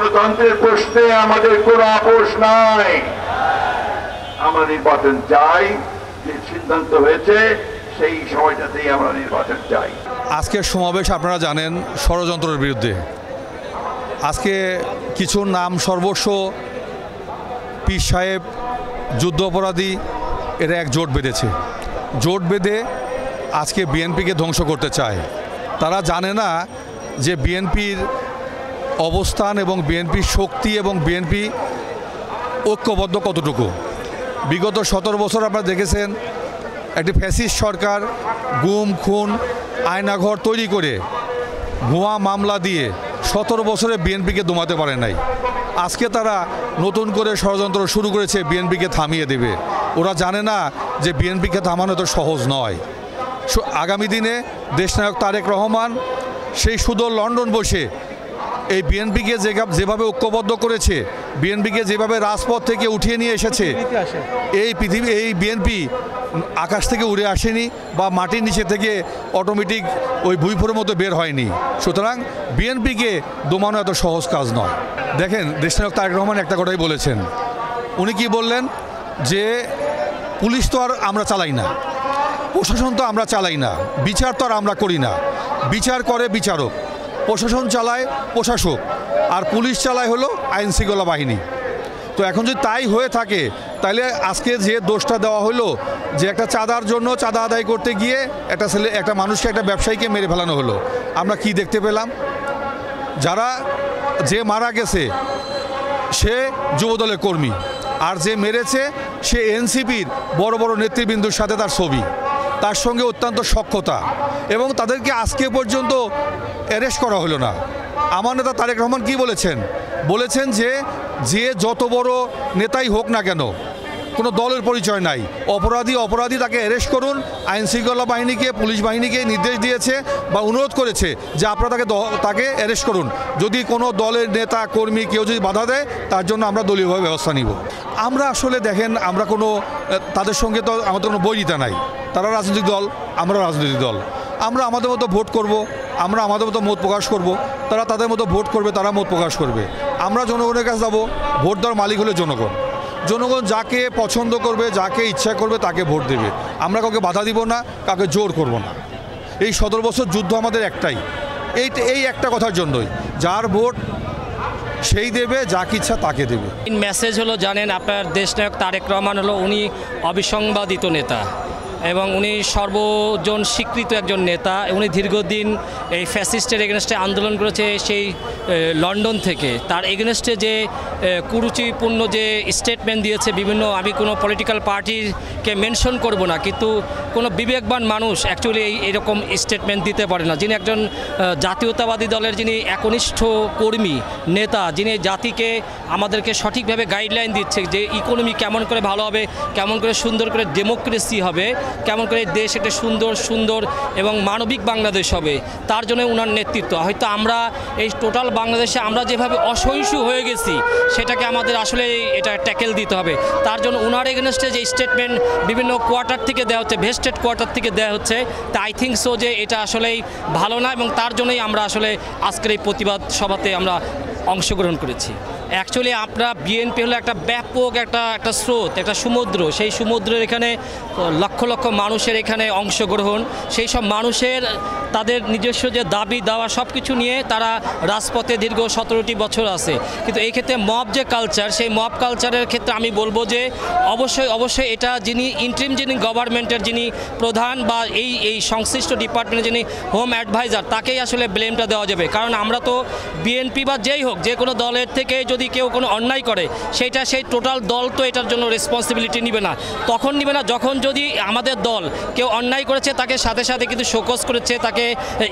গণতন্ত্রের প্রশ্নে আমাদের কোনো আপোষ নাই। আমরা নির্বাচন চাই, যে সিদ্ধান্ত হয়েছে সেই সময়টাতেই আমরা নির্বাচন চাই। আজকের সমাবেশ আপনারা জানেন ষড়যন্ত্রের বিরুদ্ধে। আজকে কিছু নাম সর্বস্ব পীর সাহেব, যুদ্ধ অপরাধী, এরা এক জোট বেঁধেছে। জোট বেঁধে আজকে বিএনপিকে ধ্বংস করতে চায়। তারা জানে না যে বিএনপির অবস্থান এবং বিএনপির শক্তি এবং বিএনপি ঐক্যবদ্ধ কতটুকু। বিগত 17 বছর আপনারা দেখেছেন একটি ফ্যাসিস্ট সরকার গুম খুন আয়নাঘর তৈরি করে ভুয়া মামলা দিয়ে 17 বছরে বিএনপিকে দমাতে পারে নাই। আজকে তারা নতুন করে ষড়যন্ত্র শুরু করেছে, বিএনপিকে থামিয়ে দেবে। ওরা জানে না যে বিএনপিকে থামানো তো সহজ নয়। আগামী দিনে দেশনায়ক তারেক রহমান সেই সুদূর লন্ডন বসে এই বিএনপিকে যেভাবে ঐক্যবদ্ধ করেছে, বিএনপিকে যেভাবে রাজপথ থেকে উঠিয়ে নিয়ে এসেছে, এই বিএনপি আকাশ থেকে উড়ে আসেনি বা মাটির নিচে থেকে অটোমেটিক ওই ভুইফোরের মতো বের হয়নি। সুতরাং বিএনপিকে দমানো এত সহজ কাজ নয়। দেখেন, দেশনায়ক তারেক রহমান একটা কথাই বলেছেন। উনি কি বললেন? যে পুলিশ তো আর আমরা চালাই না, প্রশাসন তো আমরা চালাই না, বিচার তো আর আমরা করি না। বিচার করে বিচারক, প্রশাসন চালায় প্রশাসক, আর পুলিশ চালায় হলো আইন শৃঙ্খলা বাহিনী। তো এখন যদি তাই হয়ে থাকে, তাহলে আজকে যে দোষটা দেওয়া হলো যে একটা চাঁদার জন্য চাঁদা আদায় করতে গিয়ে একটা মানুষকে, একটা ব্যবসায়ীকে মেরে ফেলানো হলো। আমরা কি দেখতে পেলাম? যে মারা গেছে সে যুবদলের কর্মী, আর যে মেরেছে সে এনসিপির বড় বড় নেতৃবৃন্দুর সাথে তার ছবি, তার সঙ্গে অত্যন্ত সখ্যতা, এবং তাদেরকে আজকে পর্যন্ত অ্যারেস্ট করা হলো না। আমার নেতা তারেক রহমান কি বলেছেন যে যত বড় নেতাই হোক না কেন, কোনো দলের পরিচয় নাই, অপরাধী তাকে অ্যারেস্ট করুন। আইন শৃঙ্খলা বাহিনীকে, পুলিশ বাহিনীকে নির্দেশ দিয়েছে বা অনুরোধ করেছে যে আপনারা তাকে অ্যারেস্ট করুন। যদি কোনো দলের নেতা কর্মী কেউ যদি বাধা দেয়, তার জন্য আমরা দলীয়ভাবে ব্যবস্থা নিব। আমরা আসলে দেখেন, আমরা তাদের সঙ্গে তো আমাদের কোনো বৈরিতা নাই। তারা রাজনৈতিক দল, আমরা রাজনৈতিক দল। আমরা আমাদের মতো ভোট করব, আমরা আমাদের মতো মত প্রকাশ করব, তারা তাদের মতো ভোট করবে, তারা মত প্রকাশ করবে। আমরা জনগণের কাছে যাব, ভোট দেওয়ার মালিক হলো জনগণ। জনগণ যাকে পছন্দ করবে, যাকে ইচ্ছা করবে তাকে ভোট দেবে। আমরা কাউকে বাধা দিব না, কাউকে জোর করব না। এই 17 বছর যুদ্ধ আমাদের একটাই, এই একটা কথার জন্যই, যার ভোট সেই দেবে, যাকে ইচ্ছা তাকে দেবে। মেসেজ হলো, জানেন আপনার দেশনায়ক তারেক রহমান হলো উনি অবিসংবাদিত নেতা এবং উনি সর্বজন স্বীকৃত একজন নেতা। উনি দীর্ঘদিন এই ফ্যাসিস্টের এগেনস্টে আন্দোলন করেছে, সেই লন্ডন থেকে। তার এগেনস্টে যে কুরুচিপূর্ণ যে স্টেটমেন্ট দিয়েছে বিভিন্ন, আমি কোনো পলিটিক্যাল পার্টিকে মেনশন করব না, কিন্তু কোনো বিবেকবান মানুষ অ্যাকচুয়ালি এইরকম স্টেটমেন্ট দিতে পারে না। যিনি একজন জাতীয়তাবাদী দলের যিনি একনিষ্ঠ কর্মী নেতা, যিনি জাতিকে আমাদেরকে সঠিকভাবে গাইডলাইন দিচ্ছে যে ইকোনমি কেমন করে ভালো হবে, কেমন করে সুন্দর করে ডেমোক্রেসি হবে, কেমন করে দেশ একটা সুন্দর এবং মানবিক বাংলাদেশ হবে, তার জন্য ওনার নেতৃত্ব। হয়তো আমরা এই টোটাল বাংলাদেশে আমরা যেভাবে অসহিষ্ণু হয়ে গেছি, সেটাকে আমাদের আসলে এটা ট্যাকেল দিতে হবে। তার জন্য ওনার এগেনস্টে যে স্টেটমেন্ট বিভিন্ন কোয়ার্টার থেকে দেওয়া হচ্ছে, ভেস্টেড কোয়ার্টার থেকে দেওয়া হচ্ছে, তা আই থিঙ্ক সো যে এটা আসলেই ভালো না, এবং তার জন্যই আমরা আসলে আজকের এই প্রতিবাদ সভাতে আমরা অংশগ্রহণ করেছি। অ্যাকচুয়ালি আমরা বিএনপি হলো একটা ব্যাপক একটা স্রোত, একটা সমুদ্র। সেই সমুদ্রের এখানে লক্ষ লক্ষ মানুষের এখানে অংশগ্রহণ, সেই সব মানুষের তাদের নিজস্ব যে দাবি দাওয়া সব কিছু নিয়ে তারা রাজপথে দীর্ঘ 17টি বছর আছে। কিন্তু এই ক্ষেত্রে মব যে কালচার, সেই মব কালচারের ক্ষেত্রে আমি বলবো যে অবশ্যই এটা যিনি ইন্টারিম, যিনি গভর্নমেন্টের যিনি প্রধান বা এই সংশ্লিষ্ট ডিপার্টমেন্টের যিনি হোম অ্যাডভাইজার, তাকেই আসলে ব্লেমটা দেওয়া যাবে। কারণ আমরা তো বিএনপি বা যেই হোক, যে কোনো দলের থেকে যদি কেউ কোনো অন্যায় করে, সেই টোটাল দল তো এটার জন্য রেসপন্সিবিলিটি নিবে না। তখন নিবে না যখন যদি আমাদের দল কেউ অন্যায় করেছে, তাকে সাথে কিন্তু শোকজ করেছে, তাকে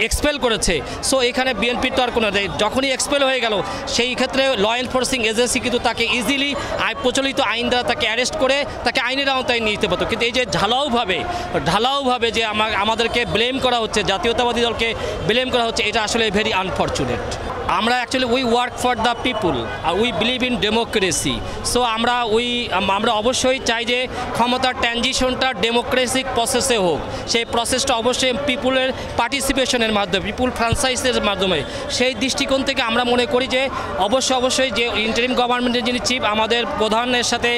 এক্সপেল করেছে। সো এখানে বিএনপির তো আর কোনো, যখনই এক্সপেল হয়ে গেল, সেই ক্ষেত্রে ল এনফোর্সিং এজেন্সি কিন্তু তাকে ইজিলি প্রচলিত আইন দ্বারা তাকে অ্যারেস্ট করে তাকে আইনের আওতায় নিতে পারতো। কিন্তু এই যে ঢালাওভাবে যে আমাদেরকে ব্লেম করা হচ্ছে, জাতীয়তাবাদী দলকে ব্লেম করা হচ্ছে, এটা আসলে ভেরি আনফর্চুনেট। আমরা actually we work for the people, আর we believe in democracy. So আমরা অবশ্যই চাই যে ক্ষমতার ট্রানজিশনটা ডেমোক্রেসিক প্রসেসে হোক, সেই প্রসেসটা অবশ্যই পিপুলের পার্টিসিপেশনের মাধ্যমে, পিপুল ফ্রাঞ্চাইজের মাধ্যমে। সেই দৃষ্টিকোণ থেকে আমরা মনে করি যে অবশ্যই যে ইন্টারিম গভর্নমেন্টের যিনি চিফ, আমাদের প্রধানের সাথে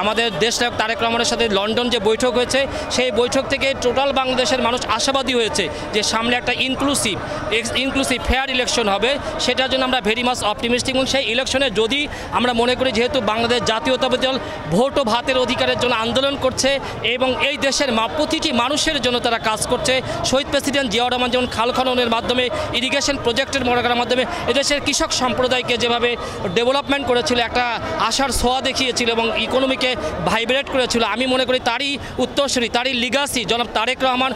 আমাদের দেশনায়ক তারেক রহমানের সাথে লন্ডন যে বৈঠক হয়েছে, সেই বৈঠক থেকে টোটাল বাংলাদেশের মানুষ আশাবাদী হয়েছে যে সামনে একটা ইনক্লুসিভ ফেয়ার ইলেকশন হবে। সেটার জন্য আমরা ভেরি মাচ অপটিমিস্টিক। এবং সেই ইলেকশনে যদি আমরা মনে করি যেহেতু বাংলাদেশ জাতীয়তাবাদী দল ভোট ও ভাতের অধিকারের জন্য আন্দোলন করছে এবং এই দেশের প্রতিটি মানুষের জন্য তারা কাজ করছে, শহীদ প্রেসিডেন্ট জিয়াউর রহমান যেমন খাল খননের মাধ্যমে, ইরিগেশন প্রজেক্টের মনে করার মাধ্যমে এদেশের কৃষক সম্প্রদায়কে যেভাবে ডেভেলপমেন্ট করেছিল, একটা আশার ছোঁয়া দেখিয়েছিল এবং ইকোনমিকে ভাইব্রেট করেছিল, আমি মনে করি তারই উত্তরসূরি, তারই লিগাসি জনাব তারেক রহমান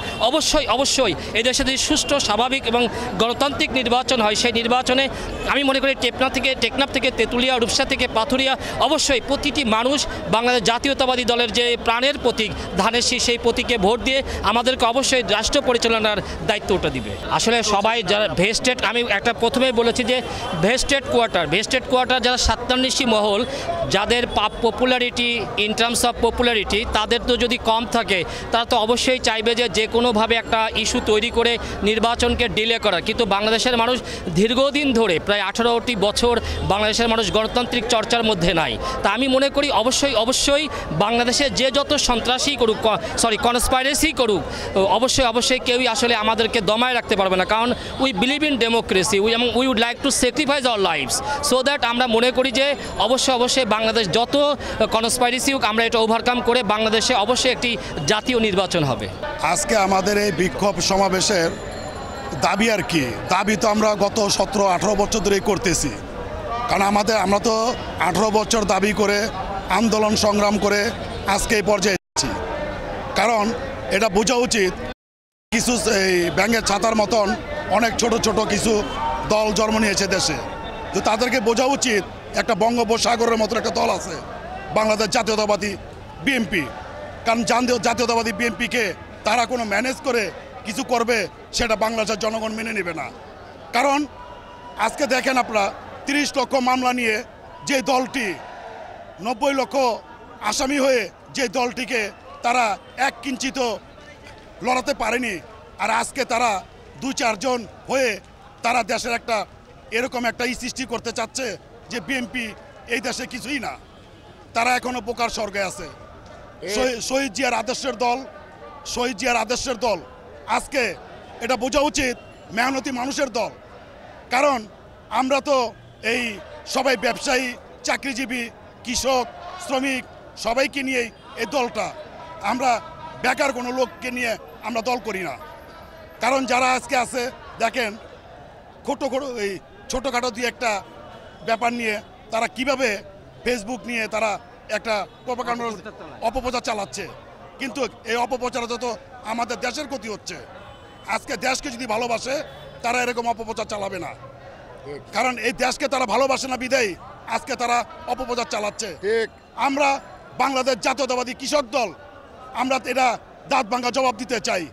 অবশ্যই এদেশে যদি সুষ্ঠু, স্বাভাবিক এবং গণতান্ত্রিক নির্বাচন হয়, সেই নির্বাচনে আমি মনে করি টেকনাফ থেকে তেঁতুলিয়া, রূপসা থেকে পাথুরিয়া অবশ্যই প্রতিটি মানুষ বাংলাদেশ জাতীয়তাবাদী দলের যে প্রাণের প্রতীক ধানের শীষ, সেই প্রতীকে ভোট দিয়ে আমাদেরকে অবশ্যই রাষ্ট্র পরিচালনার দায়িত্বটা দিবে। আসলে সবাই যারা ভেস্টেড, আমি একটা প্রথমেই বলেছি যে ভেস্টেড কোয়ার্টার যারা স্বার্থান্বেষী মহল, যাদের popularity in terms of popularity তাদের তো যদি কম থাকে, তারা তো অবশ্যই চাইবে যে কোনোভাবে একটা ইস্যু তৈরি করে নির্বাচনকে ডিলে করা। কিন্তু বাংলাদেশের মানুষ দীর্ঘদিন ধরে প্রায় 18টি বছর বাংলাদেশের মানুষ গণতান্ত্রিক চর্চার মধ্যে নাই। তা আমি মনে করি অবশ্যই বাংলাদেশে যে যত সন্ত্রাসী করুক, কনস্পাইরেসি করুক, অবশ্যই কেউই আসলে আমাদেরকে দমায় রাখতে পারবে না। কারণ উই বিলিভ ইন ডেমোক্রেসি এবং we would like to sacrifice our lives so that আমরা মনে করি যে অবশ্যই বাংলাদেশ যত কনস্পাইরেসি হোক, আমরা এটা ওভারকাম করে বাংলাদেশে অবশ্যই একটি জাতীয় নির্বাচন হবে। আজকে আমাদের এই বিক্ষোভ সমাবেশের দাবি আর কি, দাবি তো আমরা গত 17-18 বছর ধরেই করতেছি। কারণ আমরা তো 18 বছর দাবি করে আন্দোলন সংগ্রাম করে আজকে এই পর্যায়ে এসেছি। কারণ এটা বোঝা উচিত, কিছু এই ব্যাঙের ছাতার মতন অনেক ছোট কিছু দল জন্ম নিয়েছে দেশে, তো তাদেরকে বোঝা উচিত একটা বঙ্গোপসাগরের মতো একটা দল আছে বাংলাদেশ জাতীয়তাবাদী বিএনপি। কারণ জাতীয়তাবাদী বিএনপিকে তারা কোনো ম্যানেজ করে কিছু করবে সেটা বাংলাদেশের জনগণ মেনে নেবে না। কারণ আজকে দেখেন আপনারা 30 লক্ষ মামলা নিয়ে যে দলটি 90 লক্ষ আসামি হয়ে যে দলটিকে তারা এক কিঞ্চিত লড়াতে পারেনি, আর আজকে তারা 2-4 জন হয়ে তারা দেশের একটা এরকম একটা সৃষ্টি করতে চাচ্ছে যে বিএনপি এই দেশে কিছুই না, তারা এখনো বোকার স্বর্গে আছে। শহীদ জিয়ার আদর্শের দল আজকে এটা বোঝা উচিত মেহনতি মানুষের দল। কারণ আমরা তো এই সবাই ব্যবসায়ী, চাকরিজীবী, কৃষক, শ্রমিক সবাইকে নিয়েই এই দলটা, আমরা বেকার কোনো লোককে নিয়ে আমরা দল করি না। কারণ যারা আজকে আছে দেখেন এই ছোটোখাটো দিয়ে একটা ব্যাপার নিয়ে তারা কিভাবে ফেসবুক নিয়ে তারা একটা প্রপাগান্ডা অপপ্রচার চালাচ্ছে, কিন্তু এই অপপ্রচারে তো আমাদের দেশের ক্ষতি হচ্ছে। আজকে দেশকে যদি ভালোবাসে তারা এরকম অপপ্রচার চালাবে না, কারণ এই দেশকে তারা ভালোবাসে না বিদায়ী আজকে তারা অপপ্রচার চালাচ্ছে। আমরা বাংলাদেশ জাতীয়তাবাদী কৃষক দল, আমরা এটা দাঁত ভাঙা জবাব দিতে চাই।